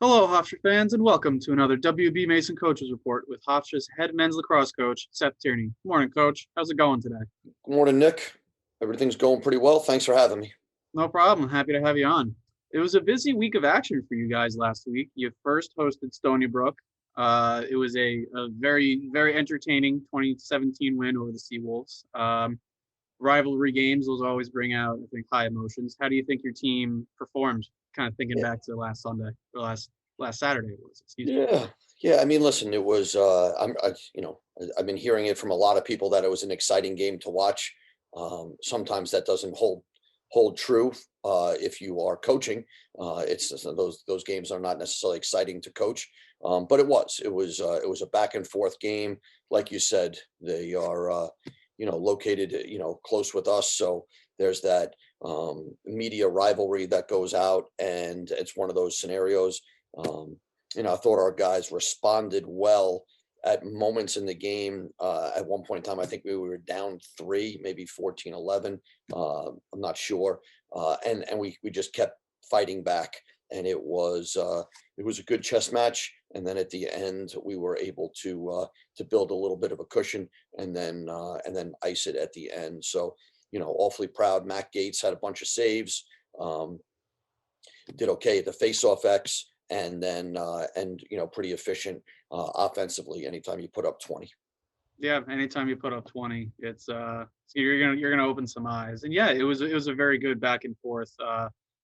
Hello, Hofstra fans, and welcome to another WB Mason Coaches Report with Hofstra's head men's lacrosse coach, Seth Tierney. Good morning, Coach. How's it going today? Good morning, Nick. Everything's going pretty well. Thanks for having me. No problem. Happy to have you on. It was a busy week of action for you guys last week. You first hosted Stony Brook. It was a very, very entertaining 2017 win over the Seawolves. Rivalry games, those always bring out, I think, high emotions. How do you think your team performed, kind of thinking Yeah, back to last Sunday, or last Saturday it was, excuse me. yeah, yeah. I mean, listen, it was. I've been hearing it from a lot of people that it was an exciting game to watch. Sometimes that doesn't hold true if you are coaching. It's those games are not necessarily exciting to coach, but it was a back and forth game. Like you said, they are located close with us, so there's that media rivalry that goes out, and it's one of those scenarios. Um, I thought our guys responded well at moments in the game. At one point in time, I think we were down three, maybe 14-11. I'm not sure. And we just kept fighting back. And it was a good chess match. And then at the end, we were able to build a little bit of a cushion and then ice it at the end. So, awfully proud. Matt Gates had a bunch of saves. Um, did okay at the face-off X, and then pretty efficient offensively anytime you put up 20. Yeah, anytime you put up 20, you're gonna open some eyes. And yeah, it was a very good back and forth.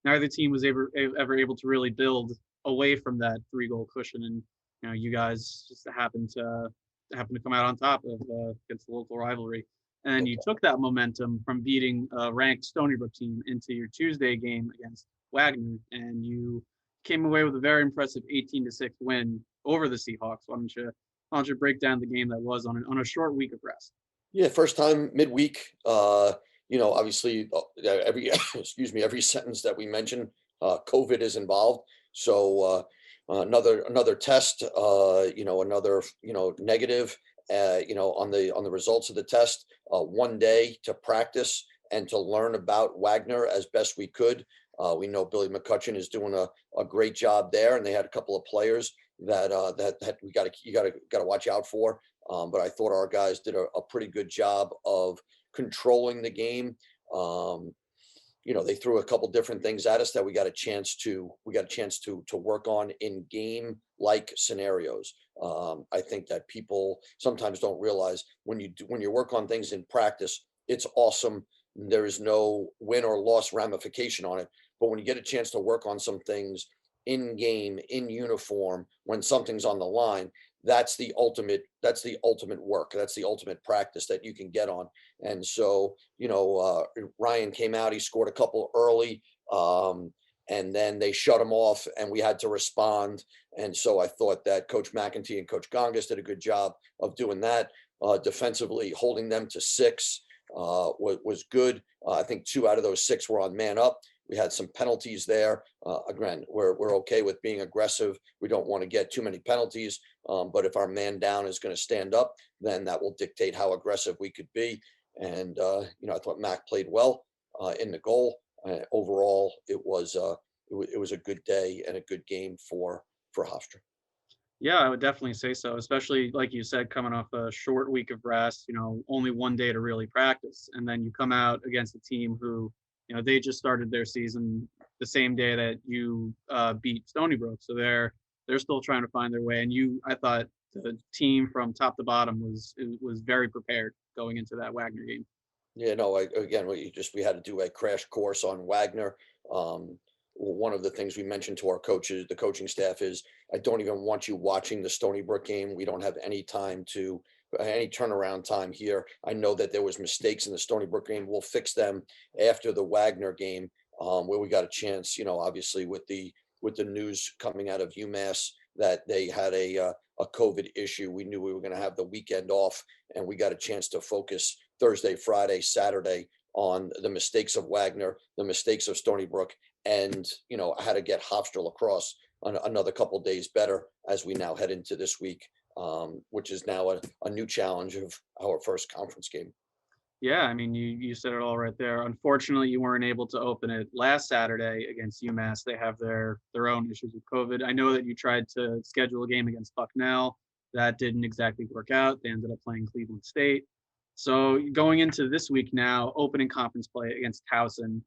Neither team was ever able to really build away from that 3 goal cushion, and you guys just happened to come out on top of against the local rivalry. And you took that momentum from beating a ranked Stony Brook team into your Tuesday game against Wagner, and you came away with a very impressive 18-6 win over the Seahawks. Why don't you break down the game that was on a short week of rest? Yeah, first time midweek. Obviously, every excuse me, every sentence that we mention, COVID is involved. So another test. Another negative. On the results of the test. One day to practice and to learn about Wagner as best we could. We know Billy McCutcheon is doing a great job there, and they had a couple of players that you got to watch out for. But I thought our guys did a pretty good job of controlling the game. They threw a couple different things at us that we got a chance to work on in game like scenarios. I think that people sometimes don't realize when you work on things in practice, it's awesome. There is no win or loss ramification on it. But when you get a chance to work on some things in game, in uniform, when something's on the line, that's the ultimate work. That's the ultimate practice that you can get on. And so, Ryan came out, he scored a couple early, and then they shut him off, and we had to respond. And so I thought that Coach McEntee and Coach Gongas did a good job of doing that. Defensively, holding them to 6 was good. I think 2 out of those 6 were on man up. We had some penalties there. Again, we're okay with being aggressive. We don't want to get too many penalties. But if our man down is going to stand up, then that will dictate how aggressive we could be. And I thought Mac played well in the goal. Overall, it was a good day and a good game for Hofstra. Yeah, I would definitely say so, especially like you said, coming off a short week of rest, only one day to really practice. And then you come out against a team who, they just started their season the same day that you beat Stony Brook. So they're still trying to find their way. And I thought the team from top to bottom was very prepared going into that Wagner game. Yeah, no, again, we had to do a crash course on Wagner. One of the things we mentioned to our coaches, the coaching staff, is I don't even want you watching the Stony Brook game. We don't have any turnaround time here. I know that there was mistakes in the Stony Brook game. We'll fix them after the Wagner game, where we got a chance. Obviously with the news coming out of UMass that they had a COVID issue, we knew we were going to have the weekend off, and we got a chance to focus Thursday, Friday, Saturday on the mistakes of Wagner, the mistakes of Stony Brook, and how to get Hofstra lacrosse on another couple of days better as we now head into this week, which is now a new challenge of our first conference game. Yeah, I mean, you said it all right there. Unfortunately, you weren't able to open it last Saturday against UMass. They have their own issues with COVID. I know that you tried to schedule a game against Bucknell. That didn't exactly work out. They ended up playing Cleveland State. So going into this week now, opening conference play against Towson.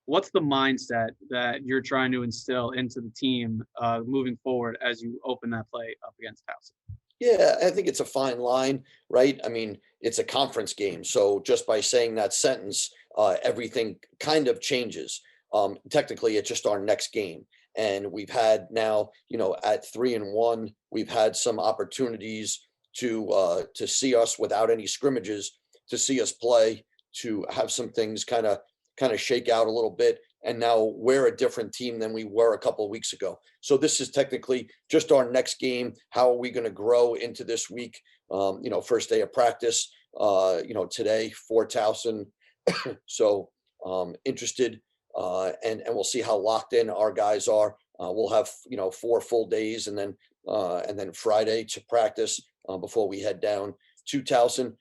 What's the mindset that you're trying to instill into the team moving forward as you open that play up against Towson? Yeah, I think it's a fine line, right? I mean, it's a conference game, so just by saying that sentence, everything kind of changes. Technically, it's just our next game, and we've had now, at 3-1, we've had some opportunities to see us without any scrimmages, to see us play, to have some things kind of shake out a little bit. And now we're a different team than we were a couple of weeks ago. So this is technically just our next game. How are we going to grow into this week? First day of practice, today for Towson. So interested, and we'll see how locked in our guys are. We'll have 4 full days, and then Friday to practice before we head down to Towson.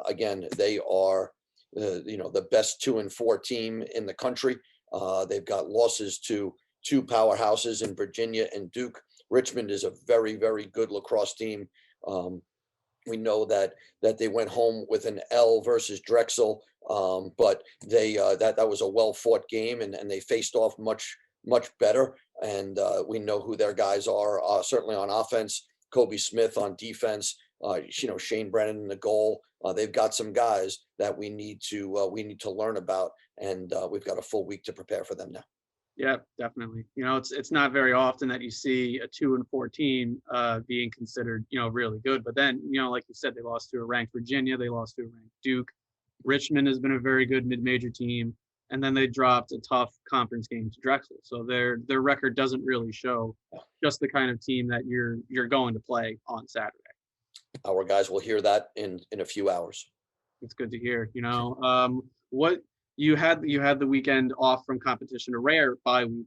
Again, they are the best 2-4 team in the country. They've got losses to two powerhouses in Virginia and Duke. Richmond is a very, very good lacrosse team. We know that they went home with an L versus Drexel, but that was a well fought game, and they faced off much better. And we know who their guys are. Certainly on offense, Kobe Smith; on defense, Shane Brennan in the goal. They've got some guys that we need to learn about, and we've got a full week to prepare for them now. Yeah, definitely. It's not very often that you see a 2-4 team being considered, really good. But then, like you said, they lost to a ranked Virginia, they lost to a ranked Duke. Richmond has been a very good mid-major team, and then they dropped a tough conference game to Drexel. So their record doesn't really show just the kind of team that you're going to play on Saturday. Our guys will hear that in a few hours. It's good to hear. What you had the weekend off from competition, a rare bye week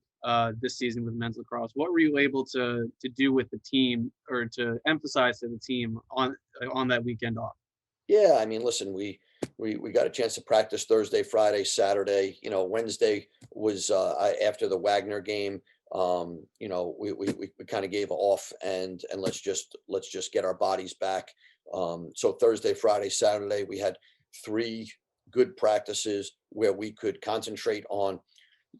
this season with men's lacrosse. What were you able to do with the team, or to emphasize to the team on that weekend off? Yeah, I mean, listen, we got a chance to practice Thursday, Friday, Saturday. Wednesday was after the Wagner game. We kind of gave off, and let's just get our bodies back. So Thursday, Friday, Saturday, we had 3 good practices where we could concentrate on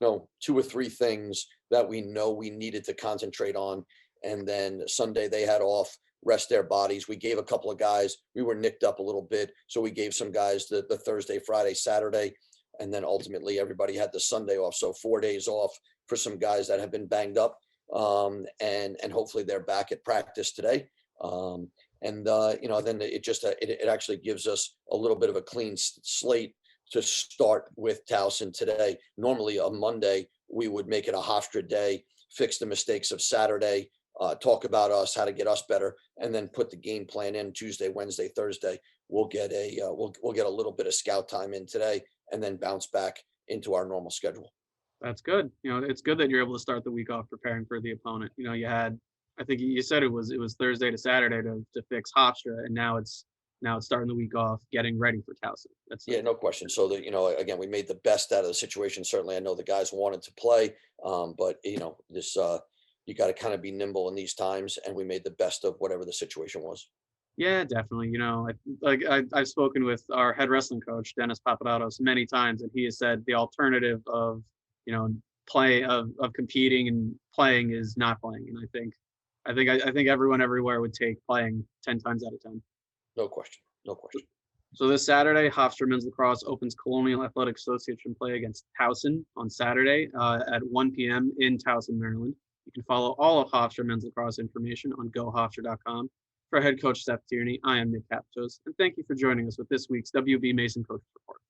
2 or 3 things that we know we needed to concentrate on. And then Sunday they had off, rest their bodies. We gave a couple of guys, we were nicked up a little bit, so we gave some guys the Thursday, Friday, Saturday, and then ultimately everybody had the Sunday off. So 4 days off for some guys that have been banged up, and hopefully they're back at practice today. Then it actually gives us a little bit of a clean slate to start with Towson today. Normally a Monday, we would make it a Hofstra day, fix the mistakes of Saturday, talk about us, how to get us better, and then put the game plan in Tuesday, Wednesday, Thursday. We'll get a little bit of scout time in today, and then bounce back into our normal schedule. That's good. It's good that you're able to start the week off preparing for the opponent. You had, I think you said it was Thursday to Saturday to fix Hofstra, and now it's starting the week off getting ready for Towson. Yeah, no question. So that, again, we made the best out of the situation. Certainly, I know the guys wanted to play, but this you got to kind of be nimble in these times, and we made the best of whatever the situation was. Yeah, definitely. I've spoken with our head wrestling coach, Dennis Papadopoulos, many times, and he has said the alternative of, of competing and playing is not playing. And I think everyone everywhere would take playing 10 times out of 10. No question. No question. So this Saturday, Hofstra men's lacrosse opens Colonial Athletic Association play against Towson on Saturday at 1 p.m. in Towson, Maryland. You can follow all of Hofstra men's lacrosse information on gohofstra.com. For head coach Seth Tierney, I am Nick Capitos, and thank you for joining us with this week's WB Mason Coach Report.